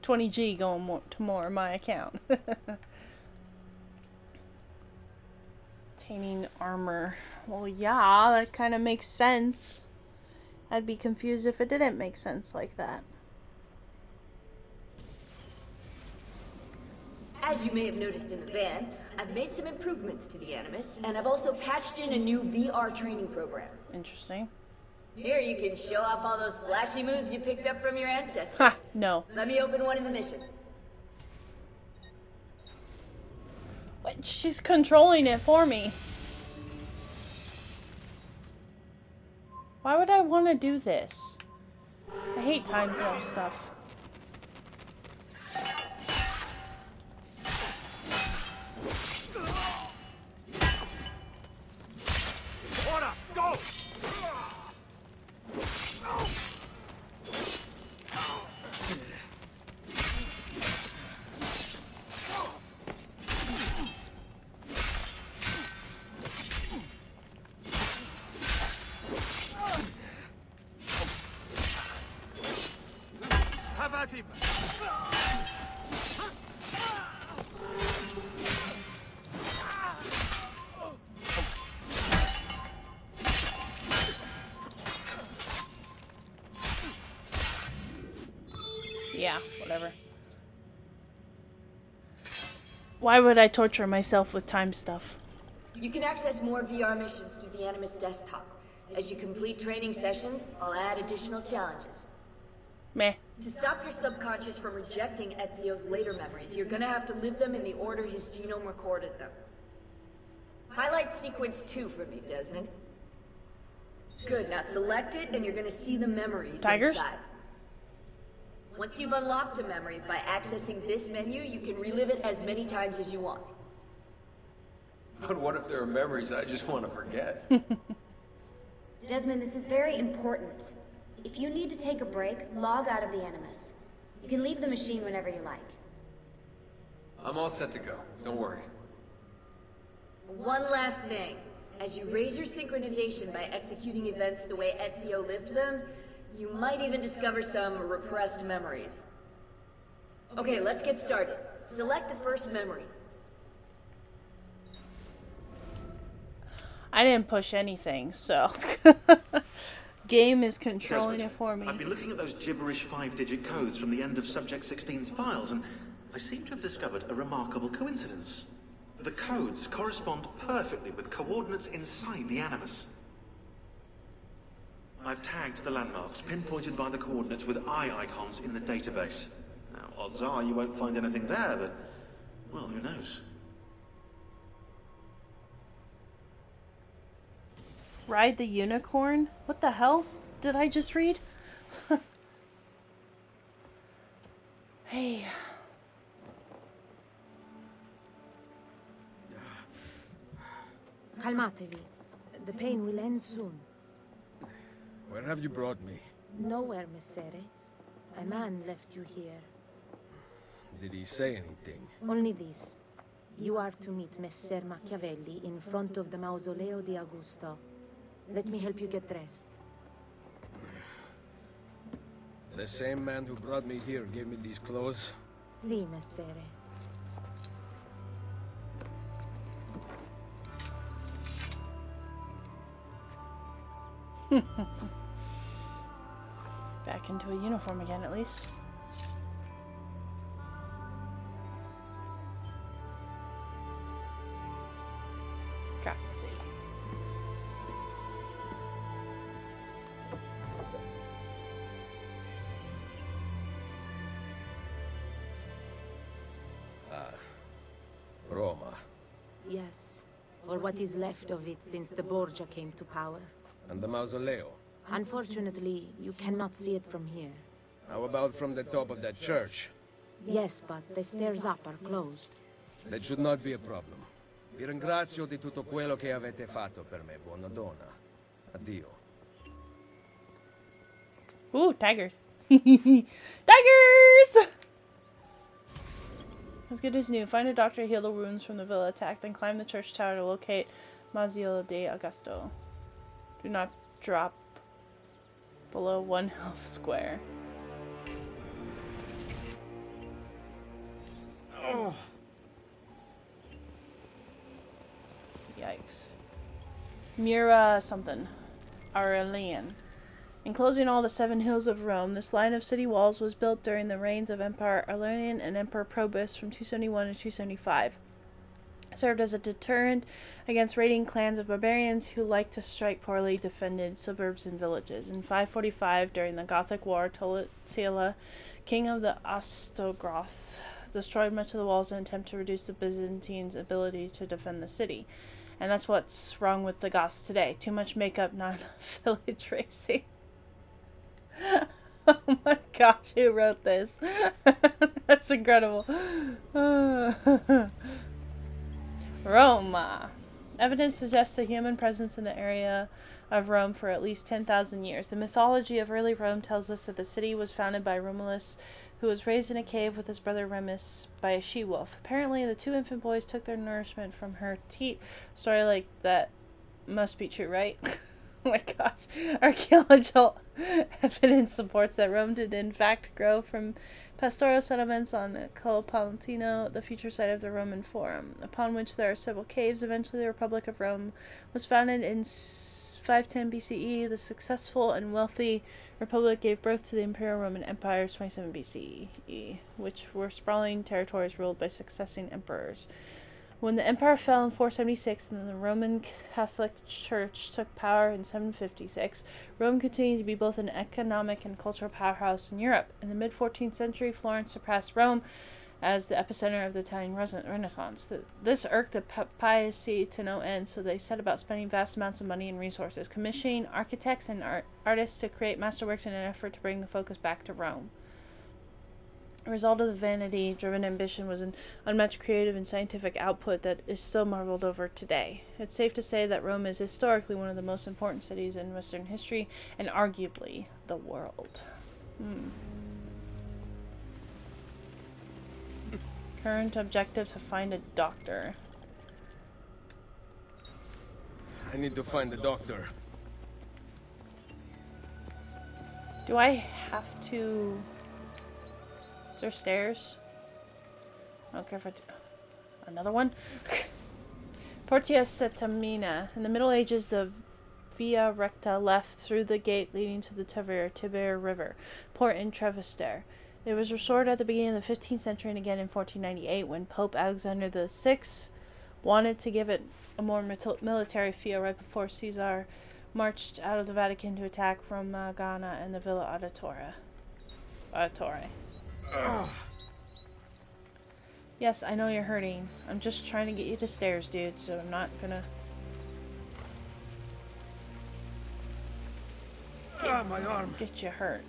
$20G going to more in my account. Obtaining armor. Well, yeah, that kind of makes sense. I'd be confused if it didn't make sense like that. As you may have noticed in the van, I've made some improvements to the Animus, and I've also patched in a new VR training program. Interesting. Here, you can show off all those flashy moves you picked up from your ancestors. Ha! No. Let me open one of the missions. What? She's controlling it for me. Why would I want to do this? I hate time stuff. Order, go! Have at him! Yeah, whatever. Why would I torture myself with time stuff? You can access more VR missions through the Animus desktop. As you complete training sessions, I'll add additional challenges. Meh. To stop your subconscious from rejecting Ezio's later memories, you're gonna have to live them in the order his genome recorded them. Highlight sequence 2 for me, Desmond. Good, now select it and you're gonna see the memories Tigers? inside. Once you've unlocked a memory, by accessing this menu, you can relive it as many times as you want. But what if there are memories I just want to forget? Desmond, this is very important. If you need to take a break, log out of the Animus. You can leave the machine whenever you like. I'm all set to go. Don't worry. One last thing. As you raise your synchronization by executing events the way Ezio lived them, you might even discover some repressed memories. Okay, let's get started. Select the first memory. I didn't push anything, so... Game is controlling Desmond, it for me. I've been looking at those gibberish 5-digit codes from the end of Subject 16's files, and I seem to have discovered a remarkable coincidence. The codes correspond perfectly with coordinates inside the Animus. I've tagged the landmarks, pinpointed by the coordinates with eye icons in the database. Now, odds are you won't find anything there, but, well, who knows? Ride the unicorn? What the hell did I just read? Hey. Calmatevi. The pain will end soon. Where have you brought me? Nowhere, Messere. A man left you here. Did he say anything? Only this. You are to meet Messer Machiavelli in front of the Mausoleo di Augusto. Let me help you get dressed. The same man who brought me here gave me these clothes? Si, Messere. Back into a uniform again, at least. Grazie. Roma. Yes. Or what is left of it since the Borgia came to power. And the Mausoleo. Unfortunately, you cannot see it from here. How about from the top of that church? Yes, but the stairs up are closed. That should not be a problem. Vi ringrazio di tutto quello che avete fatto per me, buona donna. Addio. Ooh, tigers. Tigers! Let's get this new. Find a doctor to heal the wounds from the villa attack, then climb the church tower to locate Mausoleo de Augusto. Do not drop below 1 health square. Oh. Yikes. Mura something. Aurelian. Enclosing all the 7 hills of Rome, this line of city walls was built during the reigns of Emperor Aurelian and Emperor Probus from 271 to 275. It served as a deterrent against raiding clans of barbarians who liked to strike poorly defended suburbs and villages. In 545, during the Gothic War, Totila, king of the Ostrogoths, destroyed much of the walls in an attempt to reduce the Byzantines' ability to defend the city. And that's what's wrong with the Goths today. Too much makeup, not enough village racing. Oh my gosh, who wrote this? That's incredible. Roma. Evidence suggests a human presence in the area of Rome for at least 10,000 years. The mythology of early Rome tells us that the city was founded by Romulus, who was raised in a cave with his brother Remus by a she-wolf. Apparently, the 2 infant boys took their nourishment from her teat. Story like that must be true, right? Oh my gosh. Archaeological evidence supports that Rome did in fact grow from pastoral settlements on Col Palatino, the future site of the Roman Forum, upon which there are several caves. Eventually, the Republic of Rome was founded in 510 BCE. The successful and wealthy Republic gave birth to the Imperial Roman Empire's 27 BCE, which were sprawling territories ruled by succeeding emperors. When the empire fell in 476 and the Roman Catholic Church took power in 756, Rome continued to be both an economic and cultural powerhouse in Europe. In the mid-14th century, Florence surpassed Rome as the epicenter of the Italian Renaissance. This irked the papacy to no end, so they set about spending vast amounts of money and resources, commissioning architects and artists to create masterworks in an effort to bring the focus back to Rome. The result of the vanity-driven ambition was an unmatched creative and scientific output that is still marveled over today. It's safe to say that Rome is historically one of the most important cities in Western history, and arguably the world. Current objective to find a doctor. I need to find the doctor. Do I have to... Is there stairs? I don't care if I do. Another one? Portia Settimina. In the Middle Ages, the Via Recta left through the gate leading to the Tiber River, port in Trevester. It was restored at the beginning of the 15th century and again in 1498 when Pope Alexander VI wanted to give it a more military feel right before Caesar marched out of the Vatican to attack Romagna and the Villa Auditore. Yes, I know you're hurting. I'm just trying to get you to stairs, dude, so I'm not gonna... My arm. Get you hurt.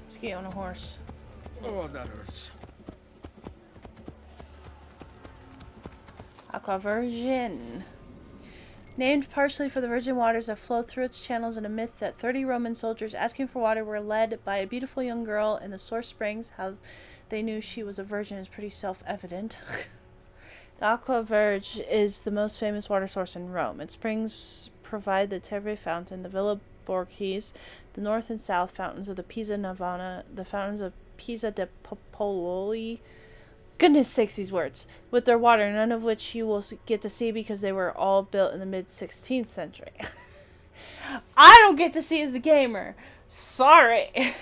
Let's get you on a horse. Oh, that hurts. Aqua Virgin. Named partially for the virgin waters that flowed through its channels and a myth that 30 Roman soldiers asking for water were led by a beautiful young girl in the source springs. How they knew she was a virgin is pretty self-evident. The Aqua Verge is the most famous water source in Rome. Its springs provide the Tevere fountain, the Villa Borghese, the north and south fountains of the Pisa Navona, the fountains of Pisa de Popoli. Goodness sakes, these words. With their water, none of which you will get to see because they were all built in the mid-16th century. I don't get to see as the gamer. Sorry.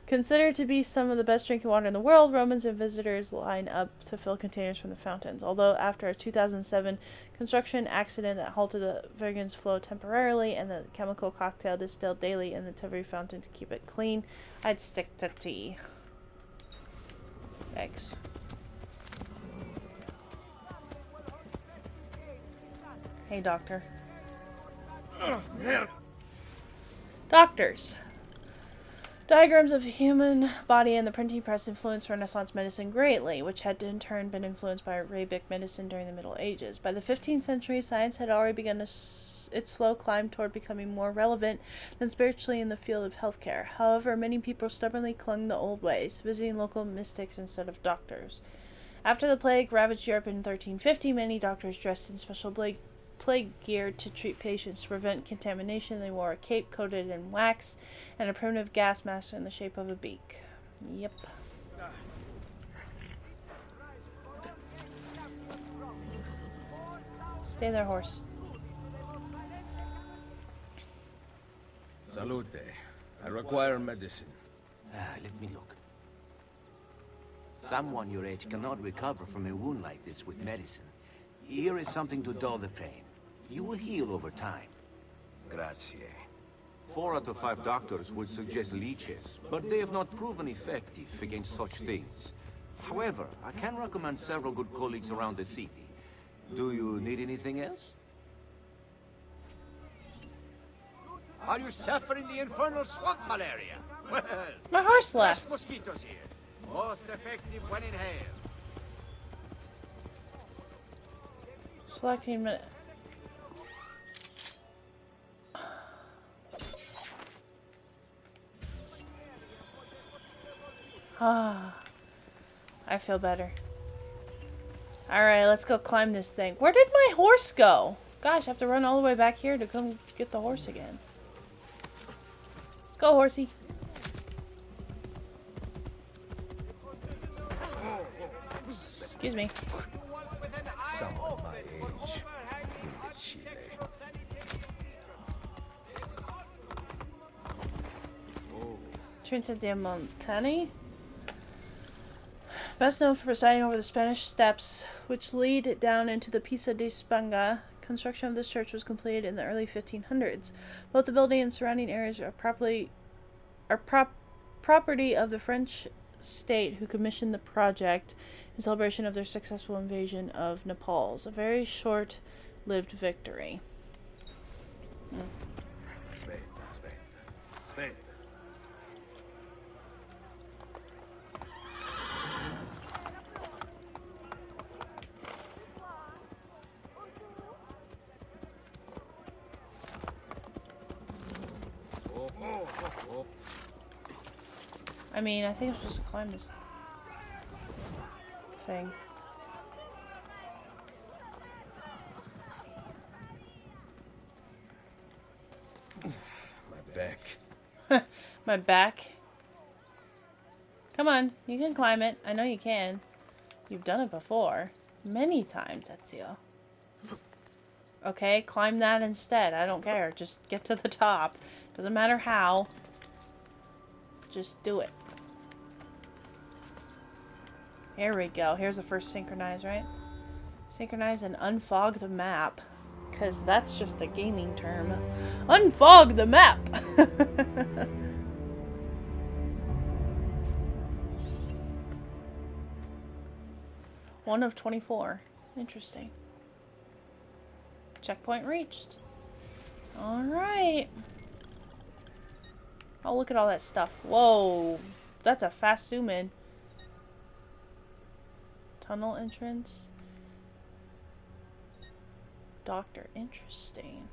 Considered to be some of the best drinking water in the world, Romans and visitors line up to fill containers from the fountains. Although after a 2007 construction accident that halted the Virgin's flow temporarily and the chemical cocktail distilled daily in the Tevere fountain to keep it clean, I'd stick to tea. Yikes. Hey, doctor. Doctors. Diagrams of the human body and the printing press influenced Renaissance medicine greatly, which had in turn been influenced by Arabic medicine during the Middle Ages. By the 15th century, science had already begun its slow climb toward becoming more relevant than spiritually in the field of healthcare. However, many people stubbornly clung to the old ways, visiting local mystics instead of doctors. After the plague ravaged Europe in 1350, many doctors dressed in special plague gear to treat patients. To prevent contamination, they wore a cape coated in wax and a primitive gas mask in the shape of a beak. Yep. Stay there, horse. Salute. I require medicine. Let me look. Someone your age cannot recover from a wound like this with medicine. Here is something to dull the pain. You will heal over time. Grazie. 4 out of 5 doctors would suggest leeches, but they have not proven effective against such things. However, I can recommend several good colleagues around the city. Do you need anything else? Are you suffering the infernal swamp malaria? Well, My horse fresh left. mosquitoes here. Most effective when inhaled. Selecting minute. Ah, I feel better. Alright, let's go climb this thing. Where did my horse go? Gosh, I have to run all the way back here to come get the horse again. Let's go, horsey. Excuse me. Someone my age. In Chile. Trinta de Montani. Best known for presiding over the Spanish steps, which lead down into the Piazza di Spagna. Construction of this church was completed in the early 1500s. Both the building and surrounding areas are property of the French state, who commissioned the project in celebration of their successful invasion of Naples. A very short-lived victory. Aspetta. I mean, I think I'm supposed to climb this thing. My back. My back. Come on, you can climb it. I know you can. You've done it before. Many times, Ezio. Okay, climb that instead. I don't care. Just get to the top. Doesn't matter how. Just do it. Here we go. Here's the first synchronize, right? Synchronize and unfog the map. Because that's just a gaming term. Unfog the map! One of 24. Interesting. Checkpoint reached. Alright. Oh, look at all that stuff. Whoa. That's a fast zoom in. Tunnel entrance. Doctor. Interesting.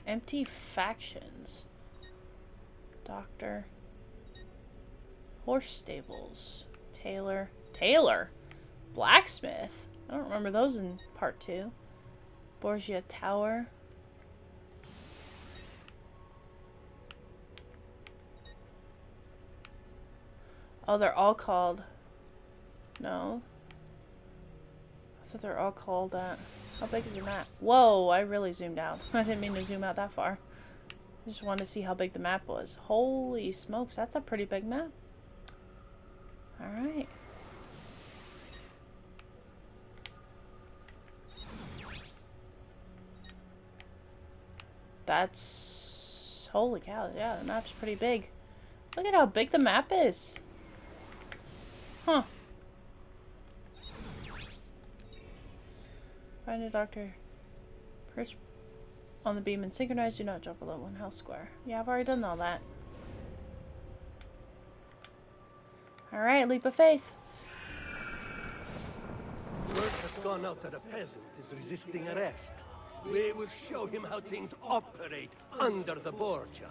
Empty factions. Doctor. Horse stables. Tailor. Blacksmith. I don't remember those in part 2. Borgia Tower. Oh, they're all called... No. I thought they're all called that. How big is the map? Whoa, I really zoomed out. I didn't mean to zoom out that far. I just wanted to see how big the map was. Holy smokes, that's a pretty big map. Alright. That's... Holy cow, yeah, the map's pretty big. Look at how big the map is. Huh. Find a doctor. On the beam and synchronize, do not drop below 1 health square. Yeah, I've already done all that. Alright, leap of faith. Word has gone out that a peasant is resisting arrest. We will show him how things operate under the Borgia.